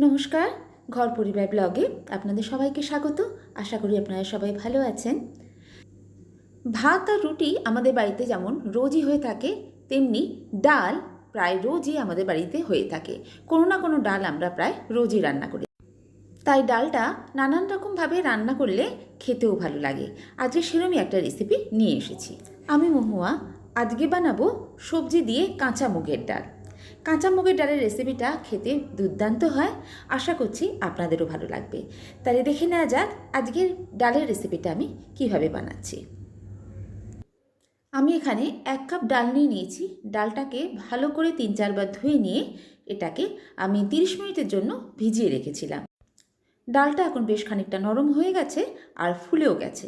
নমস্কার, ঘর পরিবার ব্লগে আপনাদের সবাইকে স্বাগত। আশা করি আপনারা সবাই ভালো আছেন। ভাত আর রুটি আমাদের বাড়িতে যেমন রোজই হয়ে থাকে, তেমনি ডাল প্রায় রোজই আমাদের বাড়িতে হয়ে থাকে। কোনো না কোনো ডাল আমরা প্রায় রোজই রান্না করি। তাই ডালটা নানান রকমভাবে রান্না করলে খেতেও ভালো লাগে। আজকে সেরমই একটা রেসিপি নিয়ে এসেছি। আমি মহুয়া আজকে বানাবো সবজি দিয়ে কাঁচা মুগের ডাল। কাঁচা মুগের ডালের রেসিপিটা খেতে দুর্দান্ত হয়, আশা করছি আপনাদেরও ভালো লাগবে। তাহলে দেখে নেওয়া যাক আজকের ডালের রেসিপিটা আমি কিভাবে বানাচ্ছি। আমি এখানে 1 কাপ ডাল নিয়ে নিয়েছি। ডালটাকে ভালো করে 3-4 বার ধুয়ে নিয়ে এটাকে আমি 30 মিনিটের জন্য ভিজিয়ে রেখেছিলাম। ডালটা এখন বেশ খানিকটা নরম হয়ে গেছে আর ফুলেও গেছে।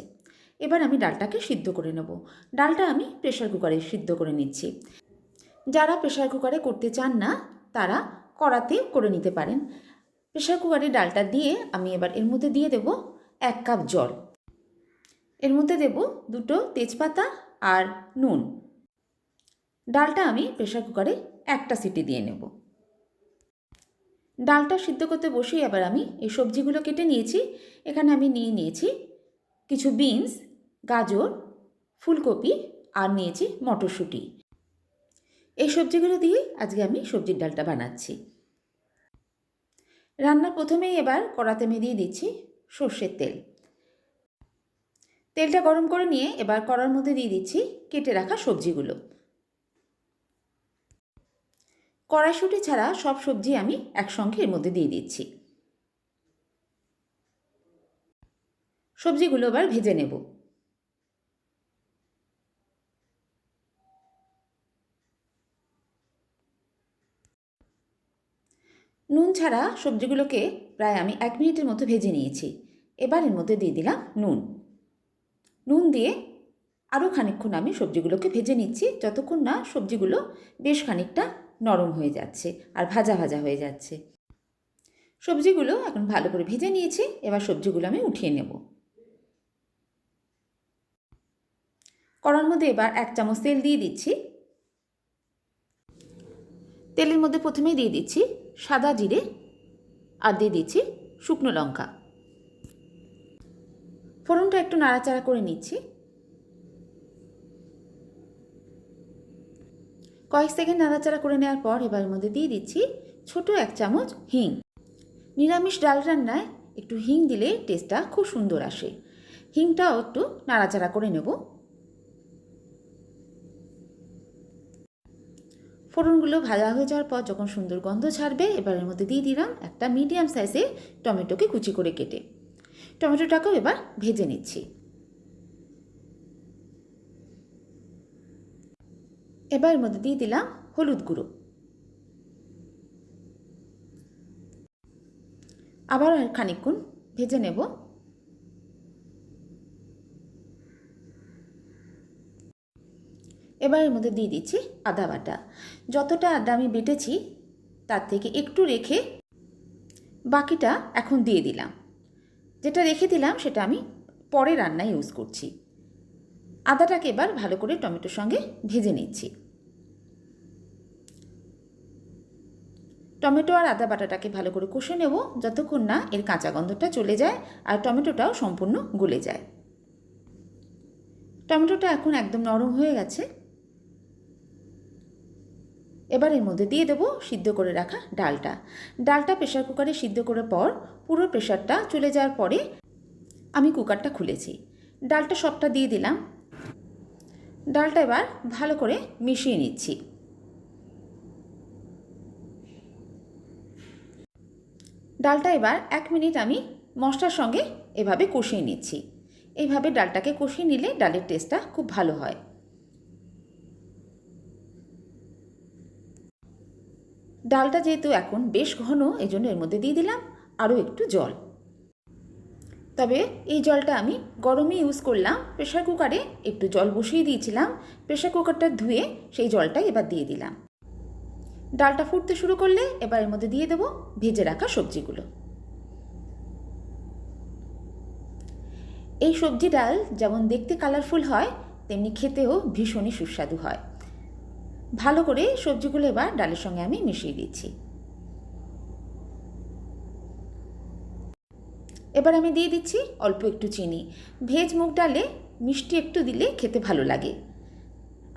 এবার আমি ডালটাকে সিদ্ধ করে নেব। ডালটা আমি প্রেসার কুকারে সিদ্ধ করে নিচ্ছি। যারা প্রেসার কুকারে করতে চান না তারা কড়াতে করে নিতে পারেন। প্রেসার কুকারে ডালটা দিয়ে আমি এবার এর মধ্যে দিয়ে দেব 1 কাপ জল। এর মধ্যে দেব 2টো তেজপাতা আর নুন। ডালটা আমি প্রেসার কুকারে 1টা সিটি দিয়ে নেব। ডালটা সিদ্ধ করতে বসিয়ে এবার আমি এই সবজিগুলো কেটে নিয়েছি। এখানে আমি নিয়ে নিয়েছি কিছু বিনস, গাজর, ফুলকপি আর নিয়েছি মটরশুঁটি। এই সবজিগুলো দিয়ে আজকে আমি সবজির ডালটা বানাচ্ছি। রান্নার প্রথমেই এবার কড়াতে আমি দিয়ে দিচ্ছি সর্ষের তেল। তেলটা গরম করে নিয়ে এবার কড়ার মধ্যে দিয়ে দিচ্ছি কেটে রাখা সবজিগুলো। কড়াইশুঁটি ছাড়া সব সবজি আমি একসঙ্গে এর মধ্যে দিয়ে দিচ্ছি। সবজিগুলো এবার ভেজে নেব। নুন ছাড়া সবজিগুলোকে প্রায় আমি 1 মিনিটের মতো ভেজে নিয়েছি। এবার এর মধ্যে দিয়ে দিলাম নুন দিয়ে আরও খানিকক্ষণ আমি সবজিগুলোকে ভেজে নিচ্ছি, যতক্ষণ না সবজিগুলো বেশ খানিকটা নরম হয়ে যাচ্ছে আর ভাজা ভাজা হয়ে যাচ্ছে। সবজিগুলো এখন ভালো করে ভেজে নিয়েছি। এবার সবজিগুলো আমি উঠিয়ে নেব। কড়ার মধ্যে এবার 1 চামচ তেল দিয়ে দিচ্ছি। তেলের মধ্যে প্রথমেই দিয়ে দিচ্ছি সাদা জিরে আর দিয়ে দিচ্ছি শুকনো লঙ্কা। ফোড়নটা একটু নাড়াচাড়া করে নিচ্ছি। কয়েক সেকেন্ড নাড়াচাড়া করে নেওয়ার পর এবার এর মধ্যে দিয়ে দিচ্ছি ছোট 1 চামচ হিং। নিরামিষ ডাল রান্নায় একটু হিং দিলে টেস্টটা খুব সুন্দর আসে। হিংটাও একটু নাড়াচাড়া করে নেব। ফোড়নগুলো ভাজা হয়ে যাওয়ার পর যখন সুন্দর গন্ধ ছাড়বে এবার এর মধ্যে দিয়ে দিলাম একটা মিডিয়াম সাইজের টমেটোকে কুচি করে কেটে। টমেটোটাকেও এবার ভেজে নিচ্ছি। এবার এর মধ্যে দিয়ে দিলাম হলুদ গুঁড়ো। আবার খানিকক্ষণ ভেজে নেব। এবার এর মধ্যে দিয়ে দিচ্ছি আদা বাটা। যতটা আদা আমি বেটেছি তার থেকে একটু রেখে বাকিটা এখন দিয়ে দিলাম। যেটা রেখে দিলাম সেটা আমি পরে রান্নায় ইউজ করছি। আদাটাকে এবার ভালো করে টমেটোর সঙ্গে ভেজে নিচ্ছি। টমেটো আর আদা বাটাটাকে ভালো করে কষে নেব যতক্ষণ না এর কাঁচা গন্ধটা চলে যায় আর টমেটোটাও সম্পূর্ণ গলে যায়। টমেটোটা এখন একদম নরম হয়ে গেছে। এবার এর মধ্যে দিয়ে দেবো সিদ্ধ করে রাখা ডালটা। ডালটা প্রেসার কুকারে সিদ্ধ করার পর পুরো প্রেসারটা চলে যাওয়ার পরে আমি কুকারটা খুলেছি। ডালটা সবটা দিয়ে দিলাম। ডালটা এবার ভালো করে মিশিয়ে নিচ্ছি। ডালটা এবার 1 মিনিট আমি মশলার সঙ্গে এভাবে কষিয়ে নিচ্ছি। এইভাবে ডালটাকে কষিয়ে নিলে ডালের টেস্টটা খুব ভালো হয়। ডালটা যেহেতু এখন বেশ ঘন এই জন্য এর মধ্যে দিয়ে দিলাম আরও একটু জল। তবে এই জলটা আমি গরমই ইউজ করলাম। প্রেসার কুকারে একটু জল বসিয়ে দিয়েছিলাম, প্রেসার কুকারটা ধুয়ে সেই জলটা এবার দিয়ে দিলাম। ডালটা ফুটতে শুরু করলে এবার এর মধ্যে দিয়ে দেবো ভেজে রাখা সবজিগুলো। এই সবজি ডাল যেমন দেখতে কালারফুল হয় তেমনি খেতেও ভীষণই সুস্বাদু হয়। ভালো করে সবজিগুলো এবার ডালের সঙ্গে আমি মিশিয়ে দিচ্ছি। এবার আমি দিয়ে দিচ্ছি অল্প একটু চিনি। ভেজ মুগ ডালে মিষ্টি একটু দিলে খেতে ভালো লাগে।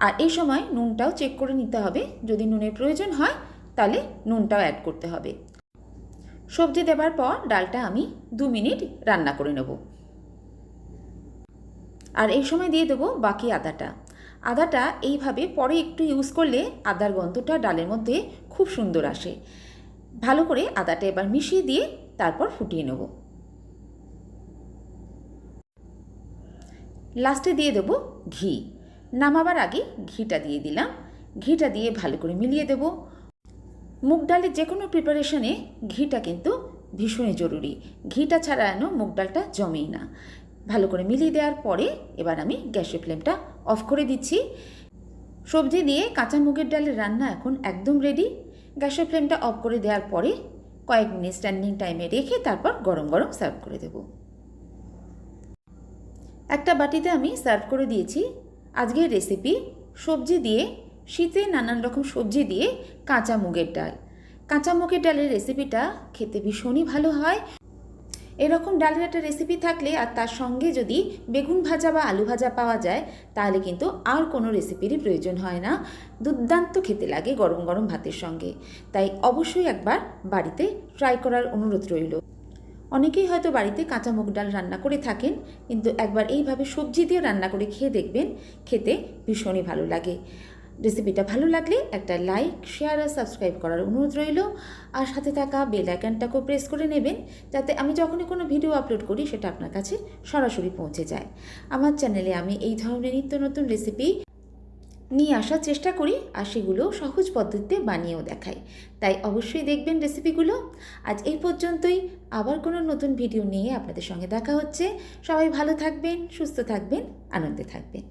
আর এই সময় নুনটাও চেক করে নিতে হবে, যদি নুনের প্রয়োজন হয় তাহলে নুনটাও অ্যাড করতে হবে। সবজি দেবার পর ডালটা আমি 2 মিনিট রান্না করে নেব। আর এই সময় দিয়ে দেবো বাকি আদাটা। আদাটা এইভাবে পরে একটু ইউজ করলে আদার গন্ধটা ডালের মধ্যে খুব সুন্দর আসে। ভালো করে আদাটা এবার মিশিয়ে দিয়ে তারপর ফুটিয়ে নেব। লাস্টে দিয়ে দেবো ঘি। নামাবার আগে ঘিটা দিয়ে দিলাম। ঘিটা দিয়ে ভালো করে মিলিয়ে দেব। মুগ ডালের যে কোনো প্রিপারেশনে ঘিটা কিন্তু ভীষণই জরুরি। ঘিটা ছাড়া যেন মুগ ডালটা জমেই না। ভালো করে মিলিয়ে দেওয়ার পরে এবার আমি গ্যাসের ফ্লেমটা অফ করে দিচ্ছি। সবজি দিয়ে কাঁচা মুগের ডালের রান্না এখন একদম রেডি। গ্যাসের ফ্লেমটা অফ করে দেওয়ার পরে কয়েক মিনিট স্ট্যান্ডিং টাইমে রেখে তারপর গরম গরম সার্ভ করে দেব। একটা বাটিতে আমি সার্ভ করে দিয়েছি আজকের রেসিপি সবজি দিয়ে, শীতে নানান রকম সবজি দিয়ে কাঁচা মুগের ডাল। কাঁচা মুগের ডালের রেসিপিটা খেতে ভীষণই ভালো হয়। এরকম ডালের একটা রেসিপি থাকলে আর তার সঙ্গে যদি বেগুন ভাজা বা আলু ভাজা পাওয়া যায় তাহলে কিন্তু আর কোনো রেসিপিরই প্রয়োজন হয় না। দুর্দান্ত খেতে লাগে গরম গরম ভাতের সঙ্গে। তাই অবশ্যই একবার বাড়িতে ট্রাই করার অনুরোধ রইল। অনেকেই হয়তো বাড়িতে কাঁচা মুগ ডাল রান্না করে থাকেন, কিন্তু একবার এইভাবে সবজি দিয়ে রান্না করে খেয়ে দেখবেন, খেতে ভীষণই ভালো লাগে। রেসিপিটা ভালো লাগলে একটা লাইক, শেয়ার আর সাবস্ক্রাইব করার অনুরোধ রইল। আর সাথে থাকা বেল আইকনটাকেও প্রেস করে নেবেন, যাতে আমি যখনই কোনো ভিডিও আপলোড করি সেটা আপনার কাছে সরাসরি পৌঁছে যায়। আমার চ্যানেলে আমি এই ধরনের নিত্য নতুন রেসিপি নিয়ে আসার চেষ্টা করি, আর সেগুলো সহজ পদ্ধতিতে বানিয়েও দেখাই। তাই অবশ্যই দেখবেন রেসিপিগুলো। আজ এই পর্যন্তই। আবার কোনো নতুন ভিডিও নিয়ে আপনাদের সঙ্গে দেখা হচ্ছে। সবাই ভালো থাকবেন, সুস্থ থাকবেন, আনন্দে থাকবেন।